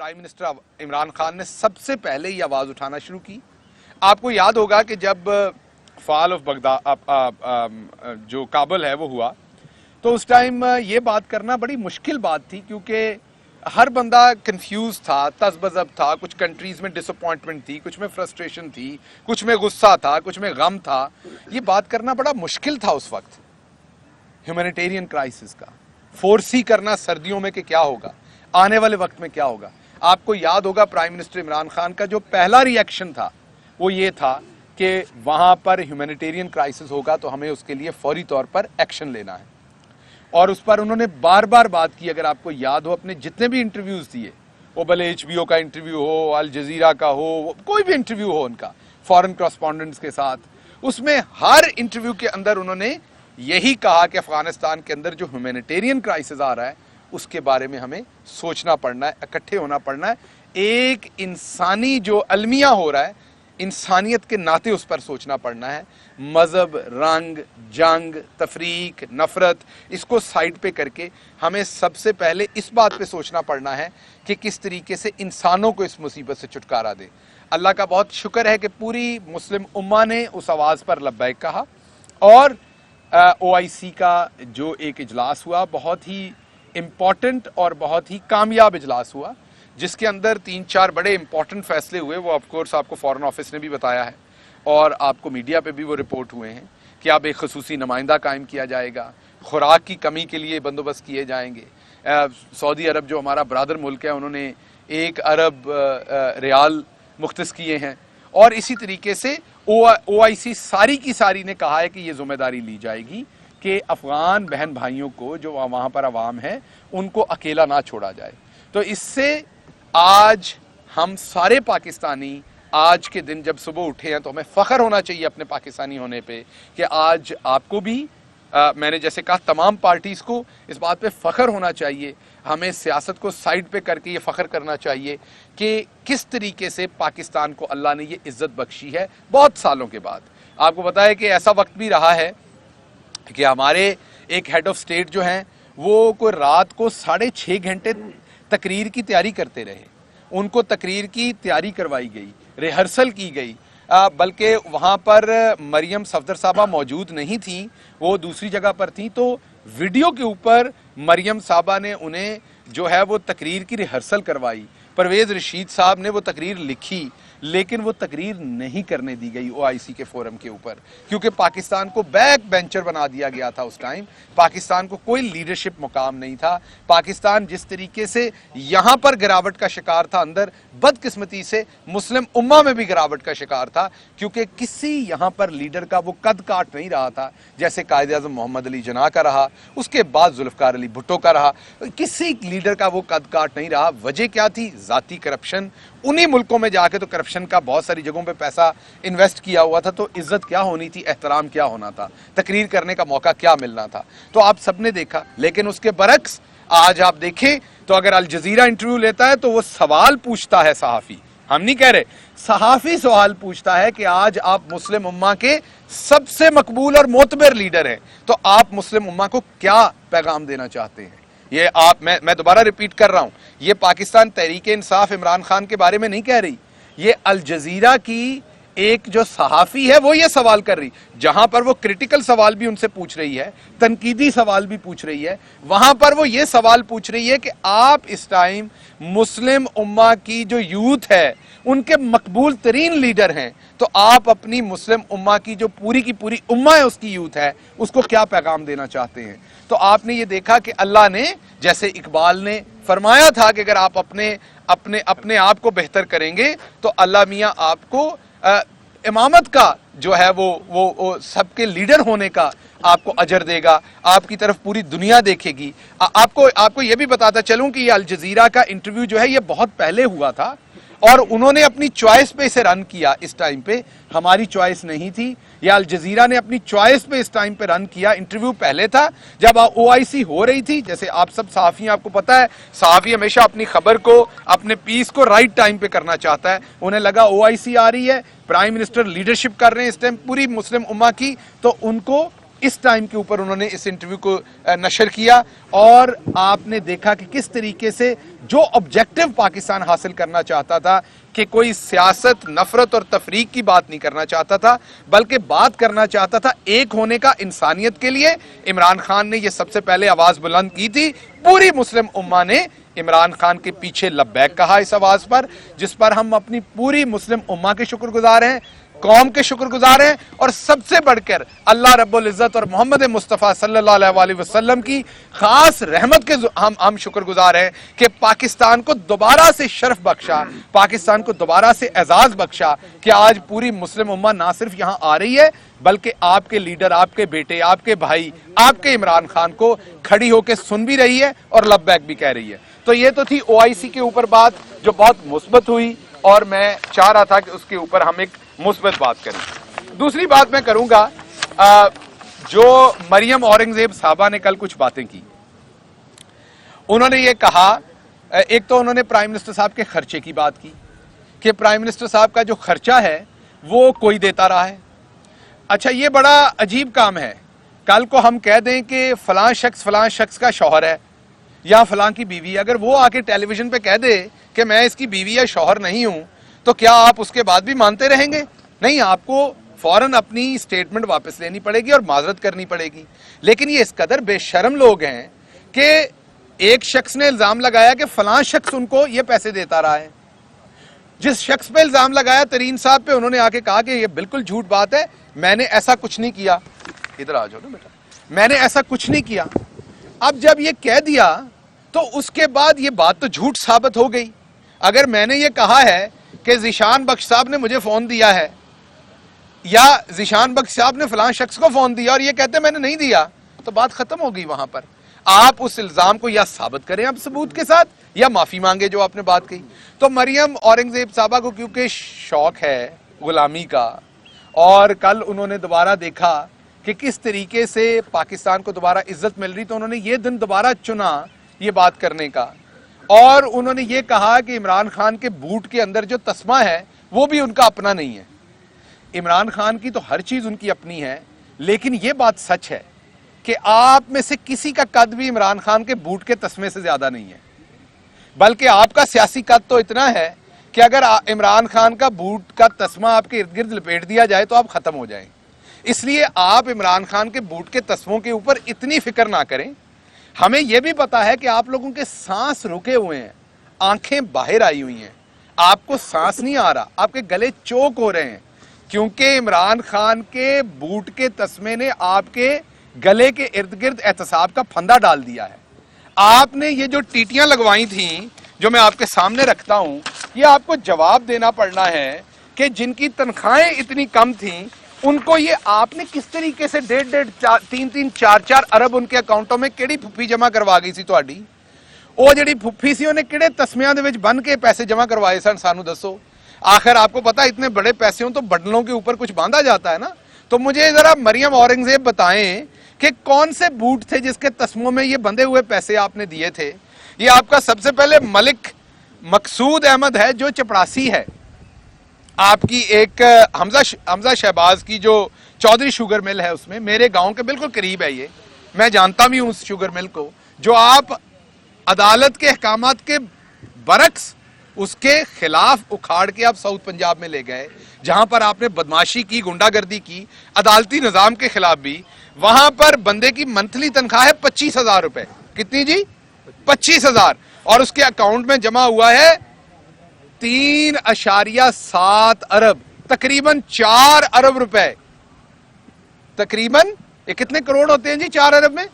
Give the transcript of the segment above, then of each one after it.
Prime minister Imran Khan ने सबसे पहले ये आवाज़ उठाना शुरू की। आपको याद होगा कि जब फॉल ऑफ बगदाद जो काबुल है वो हुआ, तो उस टाइम ये बात करना बड़ी मुश्किल बात थी, क्योंकि हर बंदा कंफ्यूज था, तज़बज़ब था, कुछ कंट्रीज़ में डिसअपॉइंटमेंट थी, कुछ में फ्रस्ट्रेशन थी, कुछ में गुस्सा था, कुछ में गम था। ये बात करना बड़ा मुश्किल था उस वक्त ह्यूमैनिटेरियन क्राइसिस का, फोर्सी करना सर्दियों में कि क्या होगा, आने वाले वक्त में क्या होगा। आपको याद होगा प्राइम मिनिस्टर इमरान खान का जो पहला रिएक्शन था वो ये था कि वहाँ पर ह्यूमैनिटेरियन क्राइसिस होगा तो हमें उसके लिए फौरी तौर पर एक्शन लेना है, और उस पर उन्होंने बार बार बात की। अगर आपको याद हो, अपने जितने भी इंटरव्यूज़ दिए, वो भले HBO का इंटरव्यू हो, अल जजीरा का हो, कोई भी इंटरव्यू हो उनका फॉरेन कॉरेस्पॉन्डेंट्स के साथ, उसमें हर इंटरव्यू के अंदर उन्होंने यही कहा कि अफगानिस्तान के अंदर जो ह्यूमैनिटेरियन क्राइसिस आ रहा है उसके बारे में हमें सोचना पड़ना है, इकट्ठे होना पड़ना है। एक इंसानी जो अलमिया हो रहा है, इंसानियत के नाते उस पर सोचना पड़ना है। मज़हब, रंग, जंग, तफरीक, नफ़रत, इसको साइड पे करके हमें सबसे पहले इस बात पे सोचना पड़ना है कि किस तरीके से इंसानों को इस मुसीबत से छुटकारा दे। अल्लाह का बहुत शुक्र है कि पूरी मुस्लिम उम्मा ने उस आवाज़ पर लब्बैक कहा, और OIC का जो एक इजलास हुआ, बहुत ही इम्पॉर्टेंट और बहुत ही कामयाब इजलास हुआ, जिसके अंदर 3-4 बड़े इंपॉर्टेंट फैसले हुए। वो ऑफ कोर्स आपको फॉरेन ऑफिस ने भी बताया है और आपको मीडिया पे भी वो रिपोर्ट हुए हैं कि अब एक खसूसी नुमाइंदा कायम किया जाएगा, खुराक की कमी के लिए बंदोबस्त किए जाएंगे। सऊदी अरब जो हमारा ब्रादर मुल्क है, उन्होंने 1 अरब रियाल मुख्तस किए हैं, और इसी तरीके से OIC सारी की सारी ने कहा है कि ये जिम्मेदारी ली जाएगी कि अफगान बहन भाइयों को, जो वहाँ पर अवाम है, उनको अकेला ना छोड़ा जाए। तो इससे आज हम सारे पाकिस्तानी आज के दिन जब सुबह उठे हैं तो हमें फ़ख्र होना चाहिए अपने पाकिस्तानी होने पे कि आज आपको भी मैंने जैसे कहा तमाम पार्टीज़ को इस बात पे फ़ख्र होना चाहिए। हमें सियासत को साइड पे करके ये फ़ख्र करना चाहिए कि किस तरीके से पाकिस्तान को अल्लाह ने ये इज़्ज़त बख्शी है बहुत सालों के बाद। आपको पता है कि ऐसा वक्त भी रहा है कि हमारे एक हेड ऑफ स्टेट जो हैं वो कोई रात को 6.5 घंटे तकरीर की तैयारी करते रहे। उनको तकरीर की तैयारी करवाई गई, रिहर्सल की गई, बल्कि वहाँ पर मरियम सफदर साहबा मौजूद नहीं थी, वो दूसरी जगह पर थी, तो वीडियो के ऊपर मरियम साहबा ने उन्हें जो है वो तकरीर की रिहर्सल करवाई। परवेज़ रशीद साहब ने वो तकरीर लिखी, लेकिन वो तकरीर नहीं करने दी गई OIC के फोरम के ऊपर, क्योंकि पाकिस्तान को बैक बेंचर बना दिया गया था उस टाइम। पाकिस्तान को कोई लीडरशिप मुकाम नहीं था। पाकिस्तान जिस तरीके से यहाँ पर गिरावट का शिकार था, अंदर बदकिस्मती से मुस्लिम उम्मा में भी गिरावट का शिकार था, क्योंकि किसी यहाँ पर लीडर का वो कद काट नहीं रहा था, जैसे कायदे आज़म मोहम्मद अली जिन्ना का रहा, उसके बाद जुल्फ़िकार अली भुट्टो का रहा। किसी लीडर का वो कद काट नहीं रहा। वजह क्या थी? ज़ाती करप्शन। उन्हीं मुल्कों में जाके तो करप्शन का बहुत सारी जगहों पे पैसा इन्वेस्ट किया हुआ था, तो इज्जत क्या होनी थी, एहतराम क्या होना था, तकरीर करने का मौका क्या मिलना था। तो आप सबने देखा। लेकिन उसके बरक्स आज आप देखें तो अगर अल जजीरा इंटरव्यू लेता है तो वो सवाल पूछता है सहाफ़ी, हम नहीं कह रहे, सहाफ़ी सवाल पूछता है कि आज आप मुस्लिम उम्मा के सबसे मकबूल और मोतबर लीडर हैं, तो आप मुस्लिम उम्मा को क्या पैगाम देना चाहते हैं। ये आप मैं दोबारा रिपीट कर रहा हूं, ये पाकिस्तान तहरीक इंसाफ इमरान खान के बारे में नहीं कह रही, ये अल जजीरा की एक जो सहाफ़ी है वो ये सवाल कर रही, जहां पर वो क्रिटिकल सवाल भी उनसे पूछ रही है, तनकीदी सवाल भी पूछ रही है, वहां पर वो ये सवाल पूछ रही है कि आप इस टाइम मुस्लिम उम्मा की जो यूथ है उनके मकबूल तरीन लीडर हैं, तो आप अपनी मुस्लिम उम्मा की जो पूरी की पूरी उम्मा है, उसकी यूथ है, उसको क्या पैगाम देना चाहते हैं। तो आपने ये देखा कि अल्लाह ने, जैसे इकबाल ने फरमाया था कि अगर आप अपने आप को बेहतर करेंगे तो अल्लाह मियाँ आपको इमामत का जो है वो सबके लीडर होने का आपको अजर देगा, आपकी तरफ पूरी दुनिया देखेगी। आपको ये भी बताता चलूं कि ये अल जजीरा का इंटरव्यू जो है ये बहुत पहले हुआ था, और उन्होंने अपनी चॉइस पे इसे रन किया। इस टाइम पे हमारी चॉइस नहीं थी, या अल जजीरा ने अपनी चॉइस पे इस टाइम पे रन किया। इंटरव्यू पहले था जब OIC हो रही थी। जैसे आप सब सहाफ़ी, आपको पता है सहाफ़ी हमेशा अपनी खबर को, अपने पीस को राइट टाइम पे करना चाहता है। उन्हें लगा OIC आ रही है, प्राइम मिनिस्टर लीडरशिप कर रहे हैं इस टाइम पूरी मुस्लिम उम्मा की, तो उनको इस टाइम के ऊपर उन्होंने इस इंटरव्यू को नशर किया, और आपने देखा कि किस तरीके से जो ऑब्जेक्टिव पाकिस्तान हासिल करना चाहता था कि कोई सियासत, नफरत और तफरीक की बात नहीं करना चाहता था, बल्कि बात करना चाहता था एक होने का इंसानियत के लिए। इमरान खान ने ये सबसे पहले आवाज बुलंद की थी। पूरी मुस्लिम उम्मा ने इमरान खान के पीछे लब्बैक कहा इस आवाज पर, जिस पर हम अपनी पूरी मुस्लिम उम्मा के शुक्रगुजार हैं, कौम के शुक्रगुजार हैं, और सबसे बढ़कर अल्लाह रब्बुल इज्जत और मोहम्मद मुस्तफ़ा सल्लल्लाहु अलैहि वसल्लम की खास रहमत के हम शुक्रगुजार हैं कि पाकिस्तान को दोबारा से शर्फ बख्शा, पाकिस्तान को दोबारा से एजाज बख्शा कि आज पूरी मुस्लिम उम्मा ना सिर्फ यहां आ रही है, बल्कि आपके लीडर, आपके बेटे, आपके भाई, आपके इमरान खान को खड़ी होकर सुन भी रही है और लब्बैक भी कह रही है। तो ये तो थी OIC के ऊपर बात जो बहुत मुस्बत हुई, और मैं चाह रहा था कि उसके ऊपर हम एक मुस्बत बात करें। दूसरी बात मैं करूंगा, जो मरियम औरंगजेब साहबा ने कल कुछ बातें की। उन्होंने ये कहा, एक तो उन्होंने प्राइम मिनिस्टर साहब के खर्चे की बात की कि प्राइम मिनिस्टर साहब का जो खर्चा है वो कोई देता रहा है। अच्छा, ये बड़ा अजीब काम है। कल को हम कह दें कि फलां शख्स का शौहर है या फलां की बीवी, अगर वो आके टेलीविजन पे कह दे कि मैं इसकी बीवी या शौहर नहीं हूं, तो क्या आप उसके बाद भी मानते रहेंगे? नहीं, आपको फौरन अपनी स्टेटमेंट वापस लेनी पड़ेगी और माजरत करनी पड़ेगी। लेकिन ये इस कदर बेशर्म लोग हैं कि एक शख्स ने इल्जाम लगाया कि फलां शख्स उनको ये पैसे देता रहा है। जिस शख्स पे इल्जाम लगाया तरीन साहब पे, उन्होंने आके कहा कि ये बिल्कुल झूठ बात है, मैंने ऐसा कुछ नहीं किया। इधर आ जाओ ना बेटा, मैंने ऐसा कुछ नहीं किया। अब जब ये कह दिया तो उसके बाद ये बात तो झूठ साबित हो गई। अगर मैंने ये कहा है कि ज़ीशान बख्श साहब ने मुझे फोन दिया है, या ज़ीशान बख्श साहब ने फलां शख्स को फोन दिया, और ये कहते मैंने नहीं दिया, तो बात खत्म हो गई वहां पर। आप उस इल्जाम को या साबित करें आप सबूत के साथ, या माफी मांगे जो आपने बात कही। तो मरियम औरंगजेब साहबा को क्योंकि शौक है गुलामी का, और कल उन्होंने दोबारा देखा कि किस तरीके से पाकिस्तान को दोबारा इज्जत मिल रही, तो उन्होंने ये दिन दोबारा चुना ये बात करने का, और उन्होंने ये कहा कि इमरान खान के बूट के अंदर जो तस्मा है वो भी उनका अपना नहीं है। इमरान खान की तो हर चीज उनकी अपनी है, लेकिन ये बात सच है कि आप में से किसी का कद भी इमरान खान के बूट के तस्मे से ज्यादा नहीं है, बल्कि आपका सियासी कद तो इतना है कि अगर इमरान खान का बूट का तस्मा आपके इर्द गिर्द लपेट दिया जाए तो आप खत्म हो जाएं। इसलिए आप इमरान खान के बूट के तस्मों के ऊपर इतनी फिक्र ना करें। हमें यह भी पता है कि आप लोगों के सांस रुके हुए हैं, आंखें बाहर आई हुई हैं, आपको सांस नहीं आ रहा, आपके गले चोक हो रहे हैं, क्योंकि इमरान खान के बूट के तस्मे ने आपके गले के इर्द गिर्द एहतसाब का फंदा डाल दिया है। आपने ये जो टीटियां लगवाई थी, जो मैं आपके सामने रखता हूं, ये आपको जवाब देना पड़ना है कि जिनकी तनख्वाहें इतनी कम थी, उनको ये आपने किस तरीके से 1.5-3-4 अरब उनके अकाउंटों में केड़ी फुफ्फी जमा करवा गई सी ਤੁਹਾਡੀ? ਉਹ ਜਿਹੜੀ फुफ्फी सी ਉਹਨੇ ਕਿਹੜੇ तस्मियां ਦੇ ਵਿੱਚ बन के पैसे जमा करवाए सन, सानू दसो। आखिर आपको पता इतने बड़े पैसे हो तो बंडलों के ऊपर कुछ बांधा जाता है ना। तो मुझे जरा मरियम औरंगजेब बताएं कि कौन से बूट थे जिसके तस्मों में ये बंधे हुए पैसे आपने दिए थे। ये आपका सबसे पहले मलिक मकसूद अहमद है जो चपड़ासी है, आपकी एक हमजा शहबाज की जो चौधरी शुगर मिल है, उसमें मेरे गांव के बिल्कुल करीब है ये, मैं जानता भी हूं उस शुगर मिल को, जो आप अदालत के अहकामात के बरक्स उसके खिलाफ उखाड़ के आप साउथ पंजाब में ले गए, जहां पर आपने बदमाशी की, गुंडागर्दी की, अदालती निजाम के खिलाफ भी। वहां पर बंदे की मंथली तनख्वाह है 25,000 रुपए। कितनी जी? 25,000। और उसके अकाउंट में जमा हुआ है 3.7 अरब, तकरीबन 4 अरब रुपए। तकरीबन ये कितने करोड़ होते हैं जी 4 अरब में?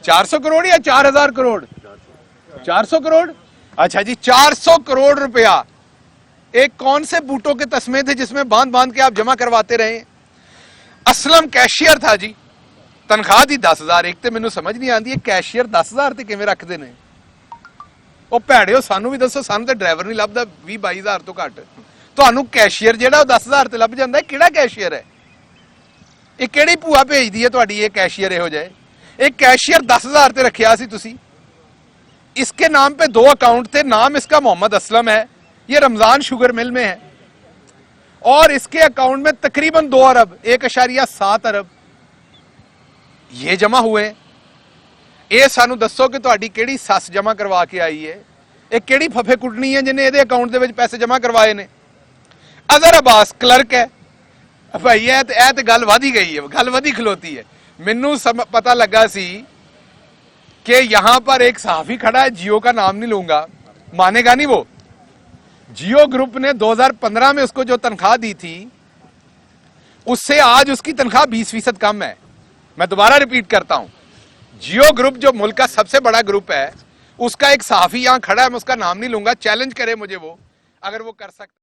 400 करोड़ या 4,000 करोड़? 400 करोड़। अच्छा जी, 400 करोड़ रुपया एक कौन से बूटों के तस्मे थे जिसमें बांध बांध के आप जमा करवाते रहे? असलम कैशियर था जी, तनख्वाह दी 10,000। एक तो मैनू समझ नहीं आती कैशियर 10,000 ते किवें रखते हैं। ਉਹ ਭੈੜਿਓ ਸਾਨੂੰ ਵੀ ਦੱਸੋ, ਸਾਨੂੰ ਤੇ ਡਰਾਈਵਰ ਨਹੀਂ ਲੱਭਦਾ 20-22,000 ਤੋਂ ਘੱਟ, ਤੁਹਾਨੂੰ ਕੈਸ਼ੀਅਰ ਜਿਹੜਾ ਉਹ 10,000 ਤੇ ਲੱਭ ਜਾਂਦਾ। ਕਿਹੜਾ ਕੈਸ਼ੀਅਰ ਹੈ ਇਹ? ਕਿਹੜੀ ਭੂਆ ਭੇਜਦੀ ਹੈ ਤੁਹਾਡੀ ਇਹ ਕੈਸ਼ੀਅਰ ਇਹੋ ਜਿਹੇ? एक कैशियर 10,000 ते रखिया सी तुसी। इसके नाम पे 2 अकाउंट थे, नाम इसका मोहम्मद असलम है, ये रमजान शुगर मिल में है, اور اس کے اکاؤنٹ میں تقریباً 2 ارب 1.7 ارب یہ جمع ہوئے. ਇਹ ਸਾਨੂੰ ਦੱਸੋ ਕਿ ਤੁਹਾਡੀ ਕਿਹੜੀ ਸੱਸ ਜਮਾ ਕਰਵਾ ਕੇ ਆਈ ਹੈ, ਇਹ ਕਿਹੜੀ ਫਫੇ ਕੁੱਟਣੀ ਹੈ ਜਿਹਨੇ ਇਹਦੇ ਅਕਾਊਂਟ ਦੇ ਵਿੱਚ ਪੈਸੇ ਜਮਾ ਕਰਵਾਏ ਨੇ. ਅਜ਼ਹਰ ਅਬਾਸ ਕਲਰਕ ਹੈ ਭਾਈ. ਇਹ ਤੇ ਗੱਲ ਵਧੀ ਗਈ ਹੈ, ਗੱਲ ਵਧੀ ਖਲੋਤੀ ਹੈ. ਮੈਨੂੰ ਪਤਾ ਲੱਗਾ ਸੀ کہ یہاں پر ایک صحافی کھڑا ہے, جیو کا نام نہیں لوں گا, مانے گا نہیں وہ. جیو گروپ نے 2015 میں اس کو جو تنخواہ دی تھی اس سے آج اس کی تنخواہ 20% کم ہے. میں دوبارہ ریپیٹ کرتا ہوں, جیو گروپ جو ملک کا سب سے بڑا گروپ ہے, اس کا ایک صحافی یہاں کھڑا ہے, میں اس کا نام نہیں لوں گا, چیلنج کرے مجھے وہ, اگر وہ کر سکتا.